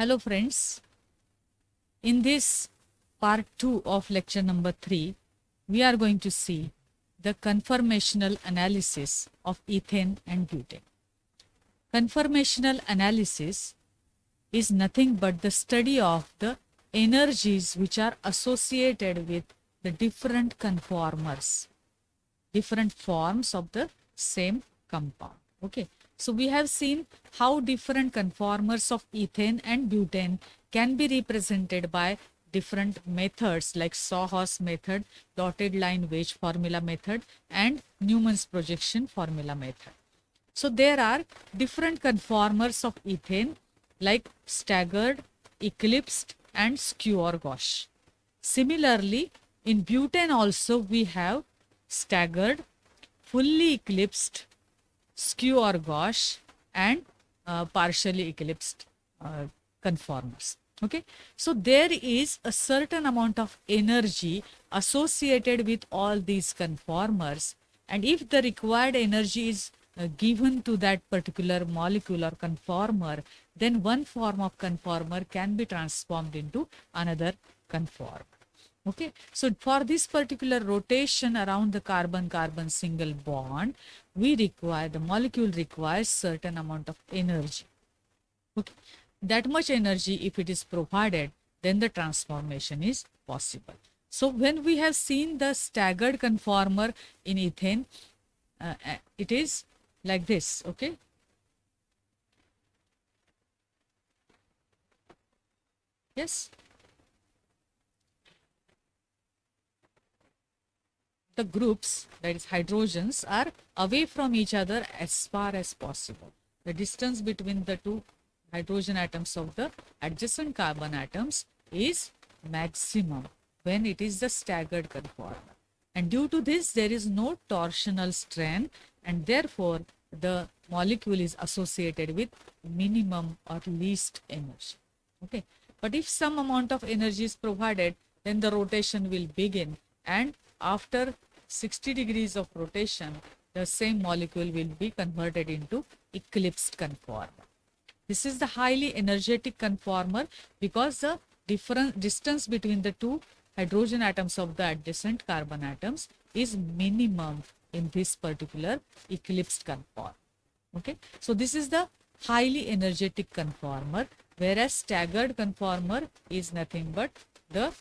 Hello friends, in this part 2 of lecture number 3, we are going to see the conformational analysis of ethane and butane. Conformational analysis is nothing but the study of the energies which are associated with the different conformers, different forms of the same compound. Okay, so we have seen how different conformers of ethane and butane can be represented by different methods like Sawhorse method, dotted line wedge formula method, and Newman's projection formula method. So there are different conformers of ethane like staggered, eclipsed, and skew or gauche. Similarly, in butane also we have staggered, fully eclipsed, skew or gauche, and partially eclipsed conformers. Okay, so there is a certain amount of energy associated with all these conformers, and if the required energy is given to that particular molecule or conformer, then one form of conformer can be transformed into another conformer. Okay, so for this particular rotation around the carbon-carbon single bond, the molecule requires certain amount of energy. Okay, that much energy, if it is provided, then the transformation is possible. So when we have seen the staggered conformer in ethane, it is like this. Okay, yes. The groups, that is hydrogens, are away from each other as far as possible. The distance between the two hydrogen atoms of the adjacent carbon atoms is maximum when it is the staggered conformer. And due to this, there is no torsional strain, and therefore the molecule is associated with minimum or least energy. Okay, but if some amount of energy is provided, then the rotation will begin, and after 60 degrees of rotation, the same molecule will be converted into eclipsed conformer. This is the highly energetic conformer because the different distance between the two hydrogen atoms of the adjacent carbon atoms is minimum in this particular eclipsed conformer. Okay, so this is the highly energetic conformer, whereas staggered conformer is nothing but the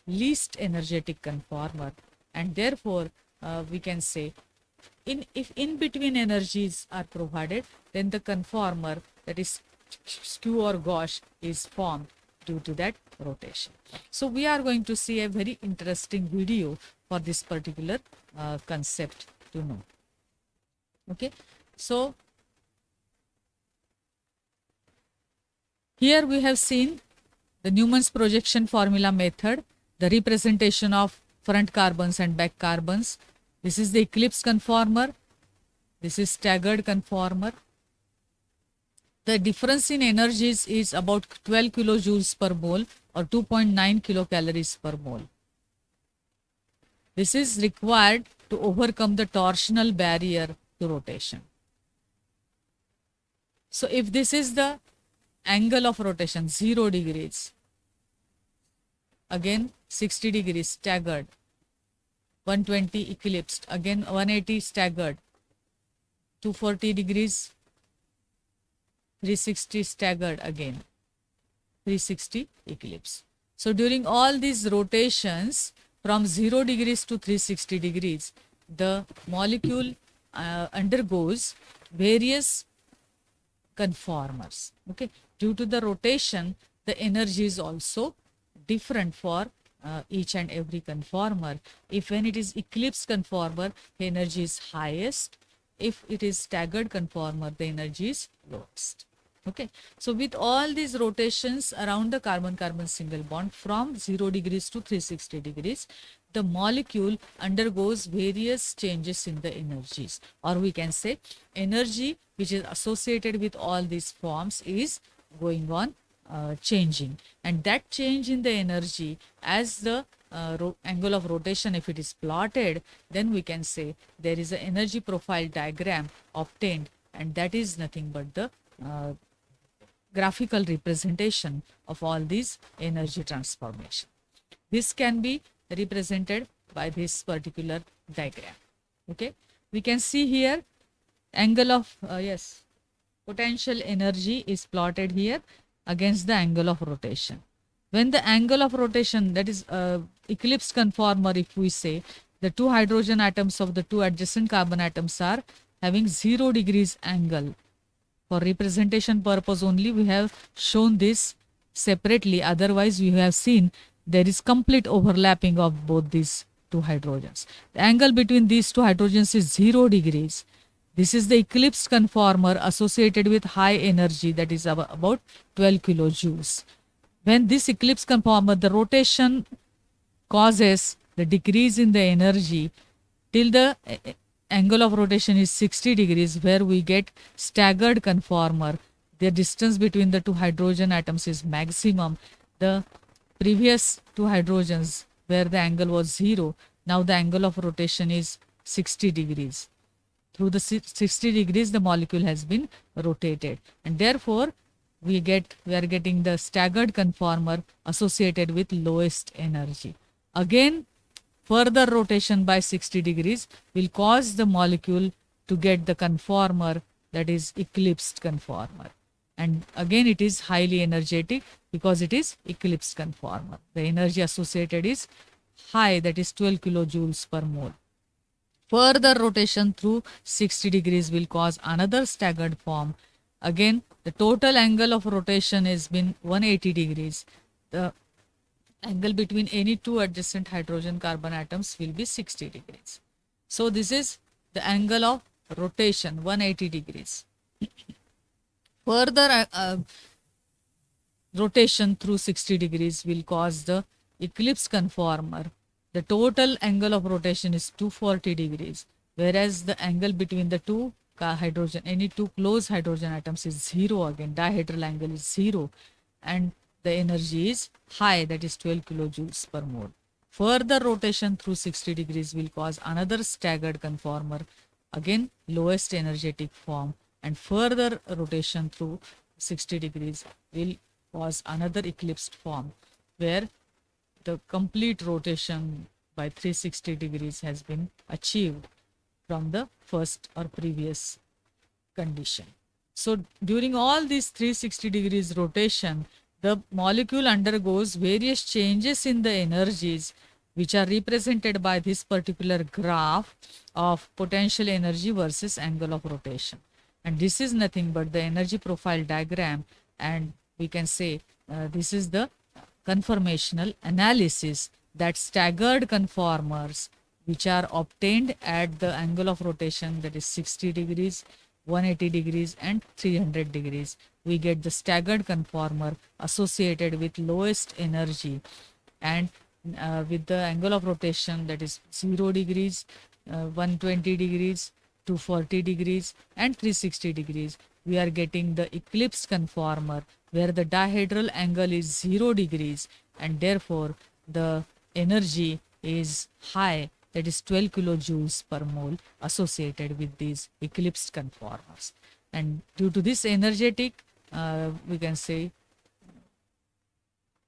least energetic conformer, and therefore we can say if in between energies are provided, then the conformer, that is skew or gauche, is formed due to that rotation. So we are going to see a very interesting video for this particular concept to know. Okay, so here we have seen the Newman's projection formula method, the representation of front carbons and back carbons. This is the eclipse conformer. This is staggered conformer. The difference in energies is about 12 kilojoules per mole or 2.9 kilocalories per mole. This is required to overcome the torsional barrier to rotation. So if this is the angle of rotation, 0 degrees, again 60 degrees staggered, 120 eclipsed, again 180 staggered, 240 degrees, 360 staggered, again 360 eclipse. So during all these rotations from 0 degrees to 360 degrees, the molecule undergoes various conformers. Okay, due to the rotation, the energy is also different for each and every conformer. If when it is eclipsed conformer, the energy is highest. If it is staggered conformer, the energy is lowest. Okay, so with all these rotations around the carbon-carbon single bond from 0 degrees to 360 degrees, the molecule undergoes various changes in the energies, or we can say energy which is associated with all these forms is going on changing, and that change in the energy as the angle of rotation, if it is plotted, then we can say there is an energy profile diagram obtained, and that is nothing but the graphical representation of all these energy transformation. This can be represented by this particular diagram. Okay, we can see here angle of potential energy is plotted here against the angle of rotation. When the angle of rotation, that is eclipse conformer, if we say the two hydrogen atoms of the two adjacent carbon atoms are having 0 degrees angle, for representation purpose only we have shown this separately, otherwise we have seen there is complete overlapping of both these two hydrogens. The angle between these two hydrogens is 0 degrees. This is the eclipse conformer associated with high energy, that is about 12 kilojoules. When this eclipse conformer, the rotation causes the decrease in the energy till the angle of rotation is 60 degrees, where we get staggered conformer. The distance between the two hydrogen atoms is maximum. The previous two hydrogens, where the angle was 0, now the angle of rotation is 60 degrees. Through the 60 degrees, the molecule has been rotated, and therefore we are getting the staggered conformer associated with lowest energy. Again, further rotation by 60 degrees will cause the molecule to get the conformer, that is eclipsed conformer. And again it is highly energetic because it is eclipsed conformer. The energy associated is high, that is 12 kilojoules per mole. Further rotation through 60 degrees will cause another staggered form. Again, the total angle of rotation has been 180 degrees. The angle between any two adjacent hydrogen carbon atoms will be 60 degrees. So this is the angle of rotation, 180 degrees. Further rotation through 60 degrees will cause the eclipse conformer. The total angle of rotation is 240 degrees, whereas the angle between the two any two close hydrogen atoms is 0 again. Dihedral angle is 0, and the energy is high, that is 12 kilojoules per mole. Further rotation through 60 degrees will cause another staggered conformer, again lowest energetic form, and further rotation through 60 degrees will cause another eclipsed form, where the complete rotation by 360 degrees has been achieved from the first or previous condition. So during all these 360 degrees rotation, the molecule undergoes various changes in the energies, which are represented by this particular graph of potential energy versus angle of rotation. And this is nothing but the energy profile diagram, and we can say this is the conformational analysis that staggered conformers which are obtained at the angle of rotation, that is 60 degrees, 180 degrees and 300 degrees. We get the staggered conformer associated with lowest energy, and with the angle of rotation, that is 0 degrees, 120 degrees, 240 degrees and 360 degrees. We are getting the eclipse conformer, where the dihedral angle is 0 degrees and therefore the energy is high, that is 12 kilojoules per mole, associated with these eclipsed conformers. And due to this energetic, we can say,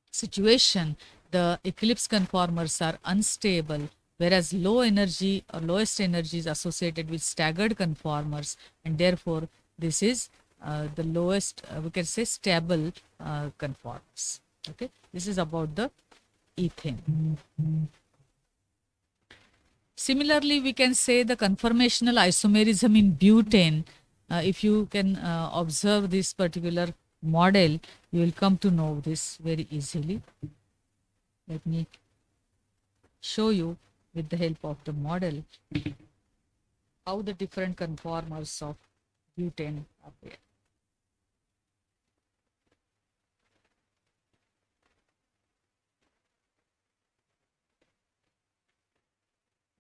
situation, the eclipse conformers are unstable, whereas low energy or lowest energy is associated with staggered conformers, and therefore this is the lowest, we can say, stable conformers. Okay, this is about the ethane. Similarly, we can say the conformational isomerism in butane. If you can observe this particular model, you will come to know this very easily. Let me show you with the help of the model how the different conformers of butane appear.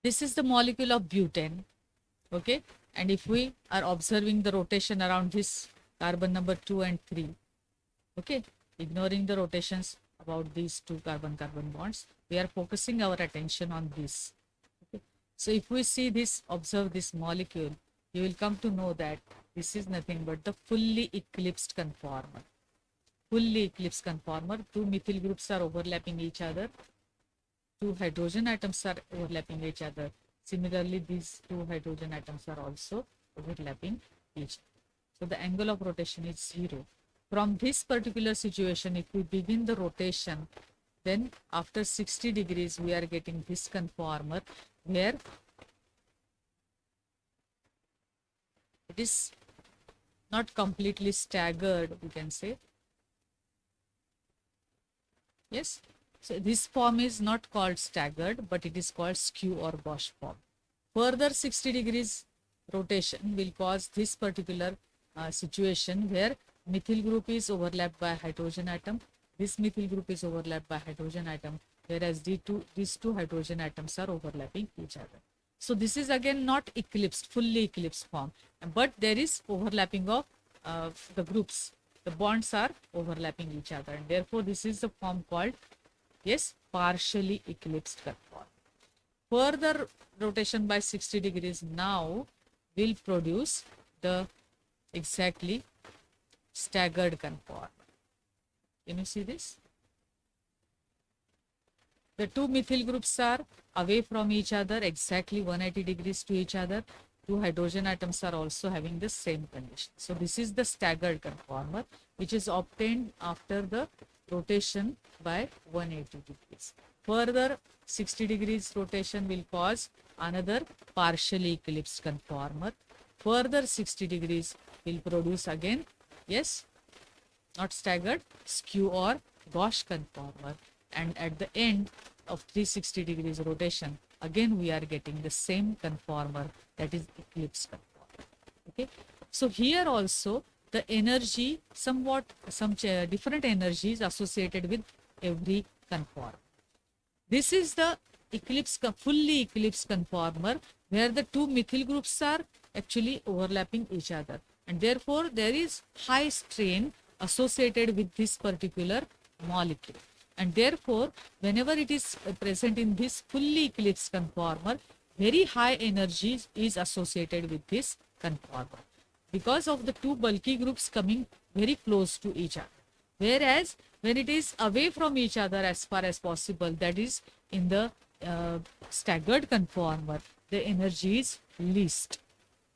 This is the molecule of butane, okay? And if we are observing the rotation around this carbon number 2 and 3, okay, ignoring the rotations about these two carbon-carbon bonds, we are focusing our attention on this. Okay? So if we see this, observe this molecule, you will come to know that this is nothing but the fully eclipsed conformer. fully eclipsed conformer. Two methyl groups are overlapping each other. Two hydrogen atoms are overlapping each other. Similarly, these two hydrogen atoms are also overlapping each other. So the angle of rotation is 0. From this particular situation, if we begin the rotation, then after 60 degrees, we are getting this conformer where it is not completely staggered, we can say. Yes. So this form is not called staggered, but it is called skew or Gauss form. Further 60 degrees rotation will cause this particular situation where methyl group is overlapped by hydrogen atom. This methyl group is overlapped by hydrogen atom, whereas these two hydrogen atoms are overlapping each other. So this is again not eclipsed, fully eclipsed form, but there is overlapping of the groups. The bonds are overlapping each other, and therefore this is the form called, yes, partially eclipsed conformer. Further rotation by 60 degrees now will produce the exactly staggered conformer. Can you see this? The two methyl groups are away from each other, exactly 180 degrees to each other. Two hydrogen atoms are also having the same condition. So this is the staggered conformer, which is obtained after the rotation by 180 degrees. Further 60 degrees rotation will cause another partially eclipsed conformer. Further 60 degrees will produce again, yes, not staggered, skew or Gauss conformer. And at the end of 360 degrees rotation, again we are getting the same conformer, that is eclipse conformer. Okay. So here also the energy, some different energies associated with every conformer. This is the fully eclipsed conformer where the two methyl groups are actually overlapping each other, and therefore there is high strain associated with this particular molecule, and therefore whenever it is present in this fully eclipsed conformer, very high energy is associated with this conformer because of the two bulky groups coming very close to each other. Whereas when it is away from each other as far as possible, that is in the staggered conformer, the energy is least.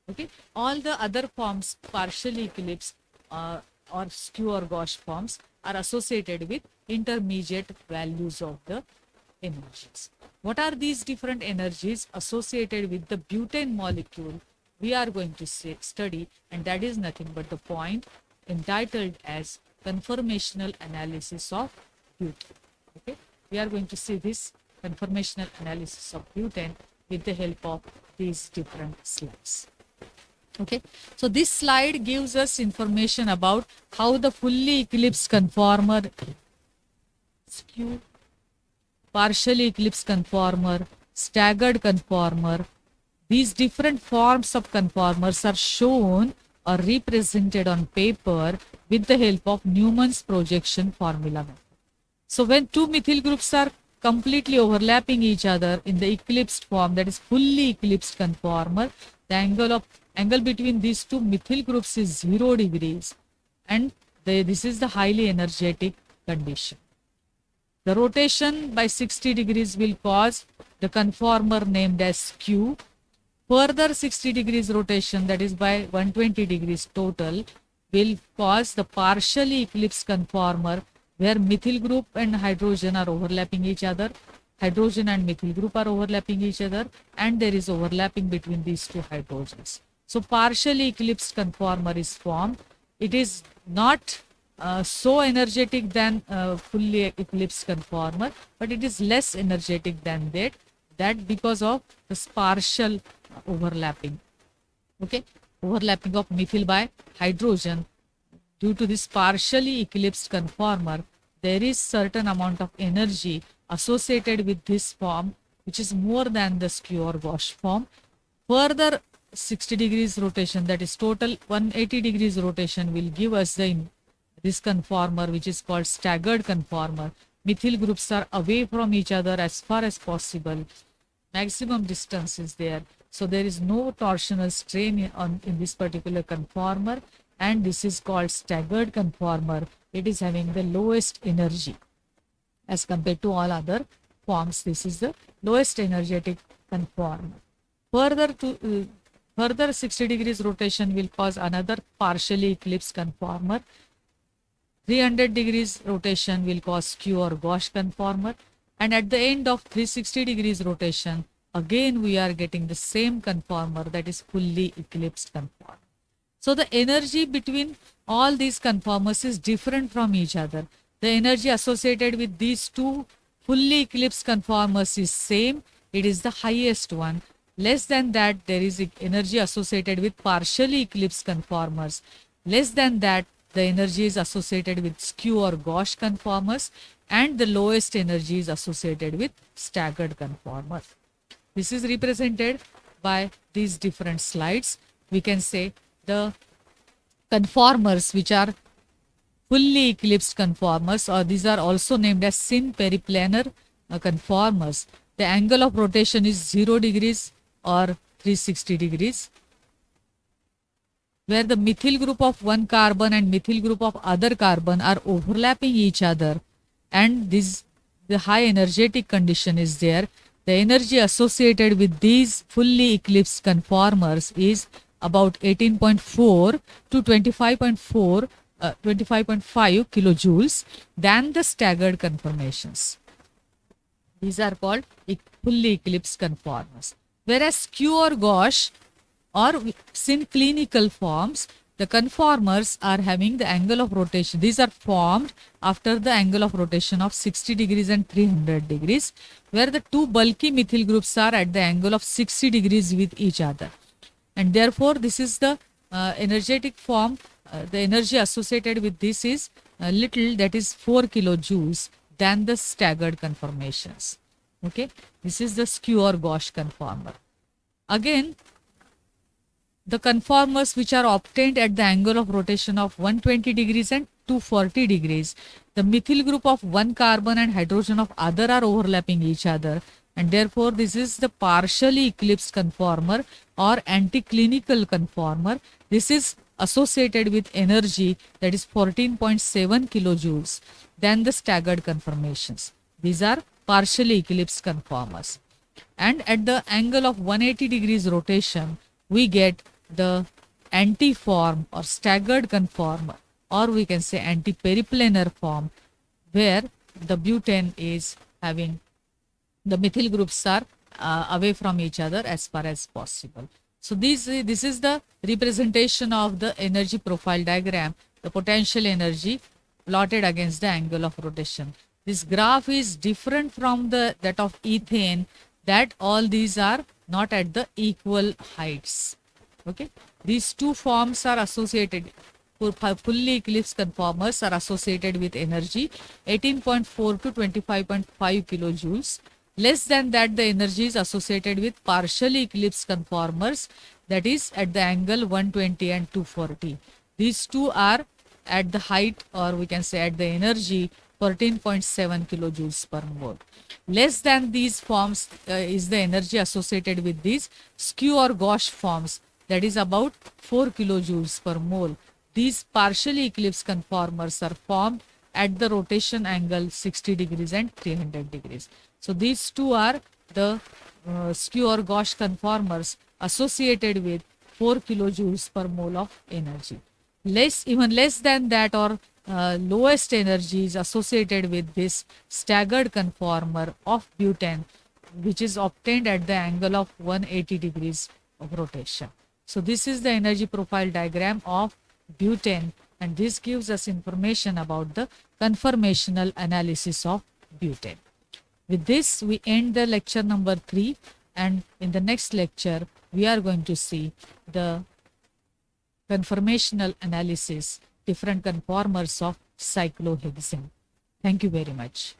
Okay, all the other forms, partially eclipsed or skew or Gauss forms, are associated with intermediate values of the energies. What are these different energies associated with the butane molecule? We are going to study, and that is nothing but the point entitled as conformational analysis of butane. Okay, we are going to see this conformational analysis of butane with the help of these different slides. Okay, so this slide gives us information about how the fully eclipsed conformer, skew, partially eclipsed conformer, staggered conformer, these different forms of conformers are shown or represented on paper with the help of Newman's projection formula method. So when two methyl groups are completely overlapping each other in the eclipsed form, that is fully eclipsed conformer, the angle between these two methyl groups is 0 degrees, and this is the highly energetic condition. The rotation by 60 degrees will cause the conformer named as skew. Further 60 degrees rotation, that is by 120 degrees total, will cause the partially eclipsed conformer where methyl group and hydrogen are overlapping each other. Hydrogen and methyl group are overlapping each other, and there is overlapping between these two hydrogens. So partially eclipsed conformer is formed. It is not so energetic than fully eclipsed conformer, but it is less energetic than that because of this partial overlapping. Okay, overlapping of methyl by hydrogen. Due to this partially eclipsed conformer, there is certain amount of energy associated with this form, which is more than the skew or Gauss form. Further 60 degrees rotation, that is total 180 degrees rotation, will give us this conformer, which is called staggered conformer. Methyl groups are away from each other as far as possible. Maximum distance is there. So there is no torsional strain in this particular conformer, and this is called staggered conformer. It is having the lowest energy as compared to all other forms. This is the lowest energetic conformer. Further 60 degrees rotation will cause another partially eclipsed conformer. 300 degrees rotation will cause skew or gauche conformer, and at the end of 360 degrees rotation, again we are getting the same conformer, that is fully eclipsed conformer. So the energy between all these conformers is different from each other. The energy associated with these two fully eclipsed conformers is same. It is the highest one. Less than that, there is energy associated with partially eclipsed conformers. Less than that, the energy is associated with skew or gauche conformers, and the lowest energy is associated with staggered conformers. This is represented by these different slides. We can say the conformers which are fully eclipsed conformers, or these are also named as syn-periplanar conformers. The angle of rotation is 0 degrees or 360 degrees. Where the methyl group of one carbon and methyl group of other carbon are overlapping each other, and the high energetic condition is there, the energy associated with these fully eclipsed conformers is about 18.4 to 25.5 kilojoules than the staggered conformations. These are called fully eclipsed conformers. Whereas skew or gauche or synclinical forms, the conformers are having the angle of rotation. These are formed after the angle of rotation of 60 degrees and 300 degrees, where the two bulky methyl groups are at the angle of 60 degrees with each other. And therefore, this is the energetic form. The energy associated with this is little, that is 4 kilojoules than the staggered conformations. Okay, this is the skew or gauche conformer. Again, the conformers which are obtained at the angle of rotation of 120 degrees and 240 degrees, the methyl group of one carbon and hydrogen of other are overlapping each other, and therefore this is the partially eclipsed conformer or anticlinical conformer. This is associated with energy that is 14.7 kilojoules than the staggered conformations. These are partially eclipsed conformers. And at the angle of 180 degrees rotation, we get the anti-form or staggered conformer, or we can say anti-periplanar form, where the butane is having the methyl groups are away from each other as far as possible. So this is the representation of the energy profile diagram, the potential energy plotted against the angle of rotation. This graph is different from that of ethane, that all these are not at the equal heights. Okay, these two forms are associated. Fully eclipsed conformers are associated with energy 18.4 to 25.5 kilojoules. Less than that, the energy is associated with partially eclipsed conformers, that is at the angle 120 and 240. These two are at the height, or we can say at the energy 14.7 kilojoules per mole. Less than these forms is the energy associated with these skew or gauche forms, that is about 4 kilojoules per mole. These partially eclipsed conformers are formed at the rotation angle 60 degrees and 300 degrees. So these two are the skew or gauche conformers associated with 4 kilojoules per mole of energy. Even less than that, or lowest energy is associated with this staggered conformer of butane, which is obtained at the angle of 180 degrees of rotation. So this is the energy profile diagram of butane, and this gives us information about the conformational analysis of butane. With this, we end the lecture number 3, and in the next lecture, we are going to see the conformational analysis, different conformers of cyclohexane. Thank you very much.